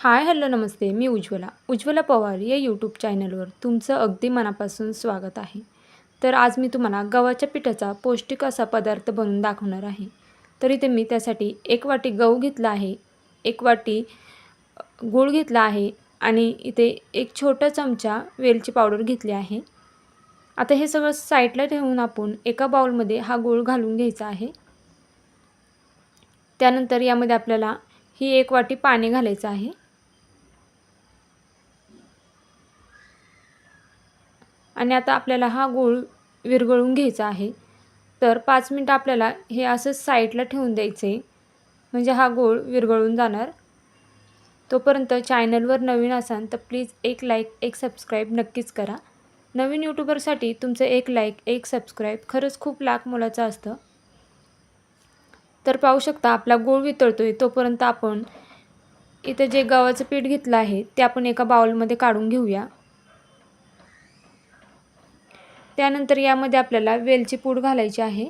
Hi hello नमस्ते. मी उज्ज्वला पवार या YouTube चॅनलवर तुमचं अगदी मनापासून स्वागत आहे. तर आज मी तुम्हाला गव्हाच्या पिठाचा पौष्टिक असा पदार्थ बनवून दाखवणार आहे. तर इथे मी त्यासाठी 1 वाटी गहू घेतला आहे, 1 वाटी गूळ घेतला आहे आणि इथे 1 छोटा चमचा वेलची पावडर घेतली आहे. आता हे सगळं साईडला ठेवून आपण एका बाउलमध्ये हा गूळ घालून घ्यायचा आहे. त्यानंतर यामध्ये आपल्याला ही 1 वाटी पाणी घालायचं आहे. आणि आता आपल्याला हा गूळ विरघळून घ्यायचा आहे. तर 5 मिनिटं आपल्याला हे असं साईडला ठेवून द्यायचं आहे, म्हणजे हा गूळ विरघळून जाणार. तोपर्यंत चॅनलवर नवीन असाल तर प्लीज एक लाईक, एक सबस्क्राईब नक्कीच करा. नवीन यूट्यूबरसाठी तुमचं एक लाईक, एक सबस्क्राईब खरंच खूप लाख मोलाचं असतं. तर पाहू शकता आपला गूळ वितळतोय. तोपर्यंत आपण इथे जे गव्हाचं पीठ घेतलं आहे ते आपण एका बाउलमध्ये काढून घेऊया. त्यानंतर यामध्ये आपल्याला वेलची पूड घालायची आहे.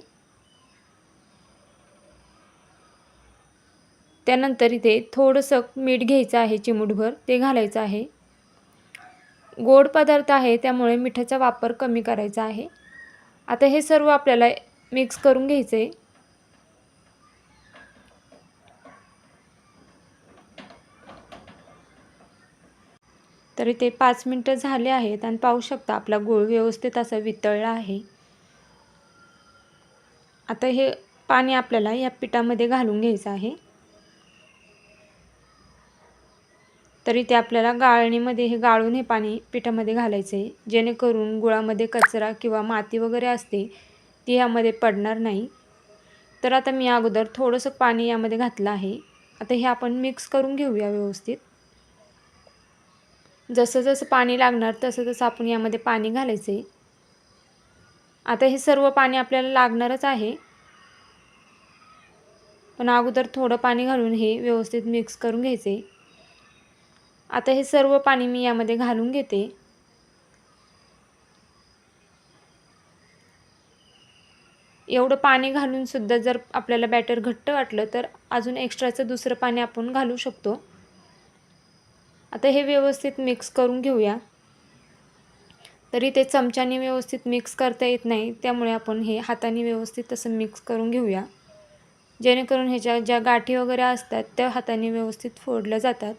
त्यानंतर इथे थोडंसं मीठ घ्यायचं आहे, चिमूटभर ते घालायचं आहे. गोड पदार्थ आहे त्यामुळे मिठाचा वापर कमी करायचा आहे. आता हे सर्व आपल्याला मिक्स करून घ्यायचं आहे. तर इथे 5 मिनिटं झाले आहेत आणि पाहू शकता आपला गूळ व्यवस्थित असा वितळला आहे. आता हे पाणी आपल्याला या पिठामध्ये घालून घ्यायचं आहे. तर इथे आपल्याला गाळणीमध्ये हे गाळून हे पाणी पिठामध्ये घालायचं आहे, जेणेकरून गुळामध्ये कचरा किंवा माती वगैरे असते ती यामध्ये पडणार नाही. तर आता मी अगोदर थोडंसं पाणी यामध्ये घातलं आहे. आता हे आपण मिक्स करून घेऊया व्यवस्थित. जसं जसं पाणी लागणार तसं तसं आपण यामध्ये पाणी घालायचं आहे. आता हे सर्व पाणी आपल्याला लागणारच आहे, पण अगोदर थोडं पाणी घालून हे व्यवस्थित मिक्स करून घ्यायचं आहे. आता हे सर्व पाणी मी यामध्ये घालून घेते. एवढं पाणी घालून सुद्धा जर आपल्याला बॅटर घट्ट वाटलं तर अजून एक्स्ट्राचं दुसरं पाणी आपण घालू शकतो. आता हे व्यवस्थित मिक्स करून घेऊया. तरी ते चमच्याने व्यवस्थित मिक्स करता येत नाही, त्यामुळे आपण हे हाताने व्यवस्थित असं मिक्स करून घेऊया, जेणेकरून ह्याच्या ज्या गाठी वगैरे असतात त्या हाताने व्यवस्थित फोडल्या जातात.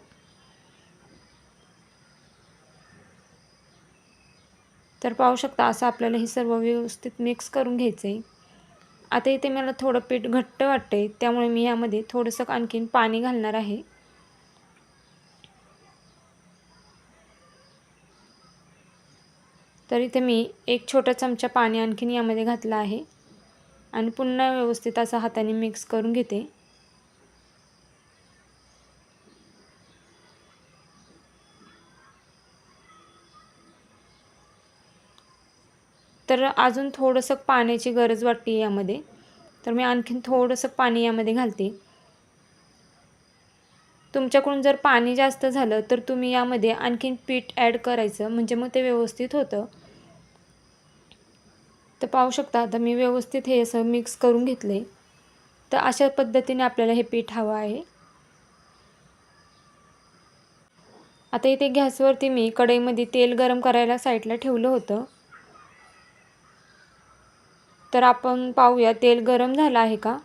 तर पाहू शकता असं आपल्याला हे सर्व व्यवस्थित मिक्स करून घ्यायचं आहे. आता इथे मला थोडं पीठ घट्ट वाटतंय, त्यामुळे मी यामध्ये थोडंसं आणखीन पाणी घालणार आहे. तर इथे मी 1 छोटा चमचा पाणी आणखीन यामध्ये घातलं आहे आणि पुन्हा व्यवस्थित असं हाताने मिक्स करून घेते. तर अजून थोडंसं पाण्याची गरज वाटते यामध्ये, तर मी आणखीन थोडंसं पाणी यामध्ये घालते. तुमच्याकडून जर पाणी जास्त झालं तर तुम्ही यामध्ये आणखीन पीठ ॲड करायचं, म्हणजे मग ते व्यवस्थित होतं. तर पाहू शकता आता मी व्यवस्थित हे असं मिक्स करून घेतले. तर अशा पद्धतीने आपल्याला हे पीठ हवं आहे. आता इथे गॅसवरती मी कढईमध्ये तेल गरम करायला साईडला ठेवलं होतं. तर आपण पाहूया तेल गरम झालं आहे का.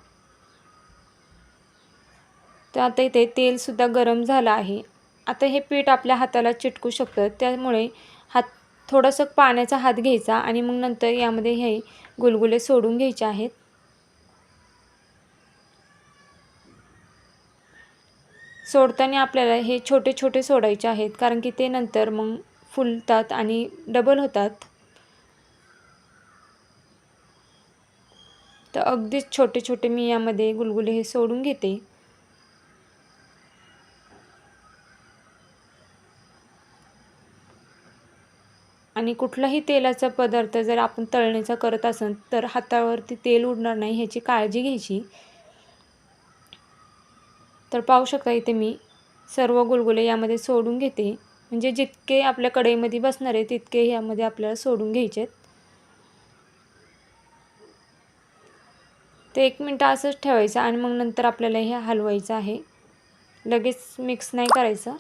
तर आता इथे तेलसुद्धा गरम झालं आहे. आता हे पीठ आपल्या हाताला चिटकू शकतं, त्यामुळे थोडंसं पाण्याचा हात घ्यायचा आणि मग नंतर यामध्ये हे गुलगुले सोडून घ्यायचे आहेत. सोडताना आपल्याला हे छोटे छोटे सोडायचे आहेत, कारण की ते नंतर मग फुलतात आणि डबल होतात. तर अगदीच छोटे छोटे मी यामध्ये गुलगुले हे सोडून घेते. आणि कुठलाही तेलाचा पदार्थ जर आपण तळण्याचा करत असेल तर हातावरती तेल उडणार नाही ह्याची काळजी घ्यायची. तर पाहू शकता इथे मी सर्व गुलगुले यामध्ये सोडून घेते, म्हणजे जितके आपल्या कढईमध्ये बसणार आहे तितके यामध्ये आपल्याला सोडून घ्यायचे आहेत. ते 1 मिनिट असंच ठेवायचं आणि मग नंतर आपल्याला हे हलवायचं आहे, लगेच मिक्स नाही करायचं.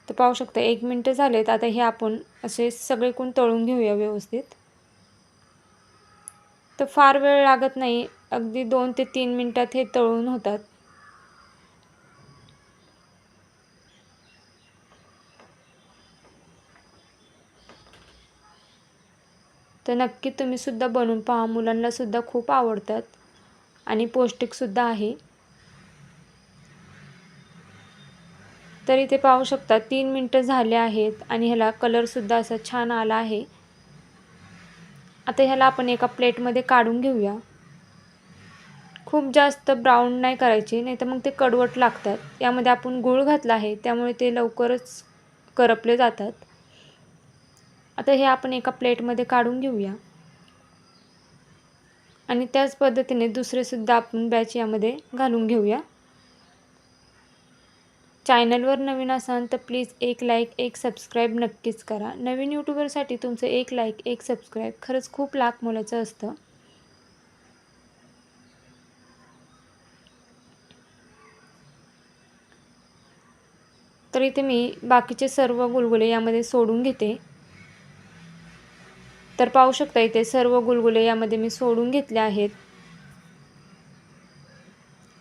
तर पाहू शकता 1 मिनिट झालेत. आता हे आपण असे सगळीकडून तळून घेऊया व्यवस्थित. तर फार वेळ लागत नाही, अगदी 2 ते 3 मिनिटात हे तळून होतात. तर नक्की तुम्ही सुद्धा बनवून पहा, मुलांना सुद्धा खूप आवडतात आणि पौष्टिकसुद्धा आहे. तर इथे पाहू शकता 3 मिनिटं झाले आहेत आणि ह्याला कलरसुद्धा असा छान आला आहे. आता ह्याला आपण एका प्लेटमध्ये काढून घेऊया. खूप जास्त ब्राऊन नाही करायचे, नाहीतर मग ते कडवट लागतात. यामध्ये आपण गूळ घातला आहे, त्यामुळे ते लवकरच करपले जातात. आता हे आपण एका प्लेटमध्ये काढून घेऊया आणि त्याच पद्धतीने दुसरेसुद्धा आपण बॅच यामध्ये घालून घेऊया. चॅनलवर नवीन असाल तर प्लीज एक लाईक, एक सबस्क्राईब नक्कीच करा. नवीन यूट्यूबरसाठी तुमचं एक लाईक, एक सबस्क्राईब खरंच खूप लाख मोलाचं असतं. तर इथे मी बाकीचे सर्व गुलगुले यामध्ये सोडून घेते. तर पाहू शकता इथे सर्व गुलगुले यामध्ये मी सोडून घेतले आहेत.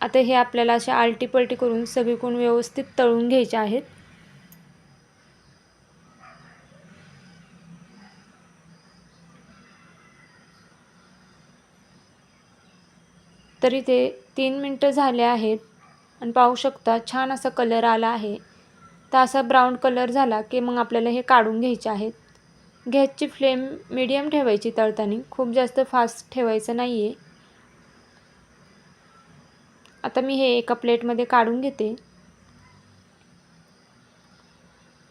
आता हे आपल्याला असे आलटी-पलटी करून सगळीकडून व्यवस्थित तळून घ्यायचे आहेत. तर इथे 3 मिनिटं झाले आहेत आणि पाहू शकता छान असा कलर आला आहे. तर असा ब्राऊन कलर झाला की मग आपल्याला हे काढून घ्यायचे आहेत. गॅसची फ्लेम मीडियम ठेवायची तळताना, खूप जास्त फास्ट ठेवायचं नाही आहे. आता मी हे एका प्लेटमध्ये काढून घेते.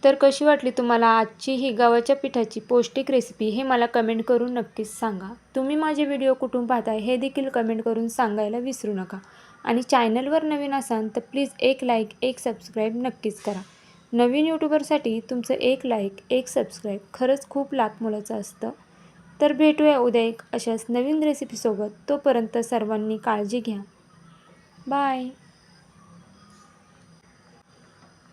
तर कशी वाटली तुम्हाला आजची ही गव्हाच्या पिठाची पौष्टिक रेसिपी हे मला कमेंट करून नक्कीच सांगा. तुम्ही माझे व्हिडिओ कुठून पाहताय हे देखील कमेंट करून सांगायला विसरू नका. आणि चॅनलवर नवीन असाल तर प्लीज एक लाईक, एक सबस्क्राईब नक्कीच करा. नवीन यूट्यूबरसाठी तुमचं एक लाईक, एक सबस्क्राईब खरंच खूप लाख मोलाचं असतं. तर भेटूया उद्या एक अशाच नवीन रेसिपीसोबत. तोपर्यंत सर्वांनी काळजी घ्या. बाय.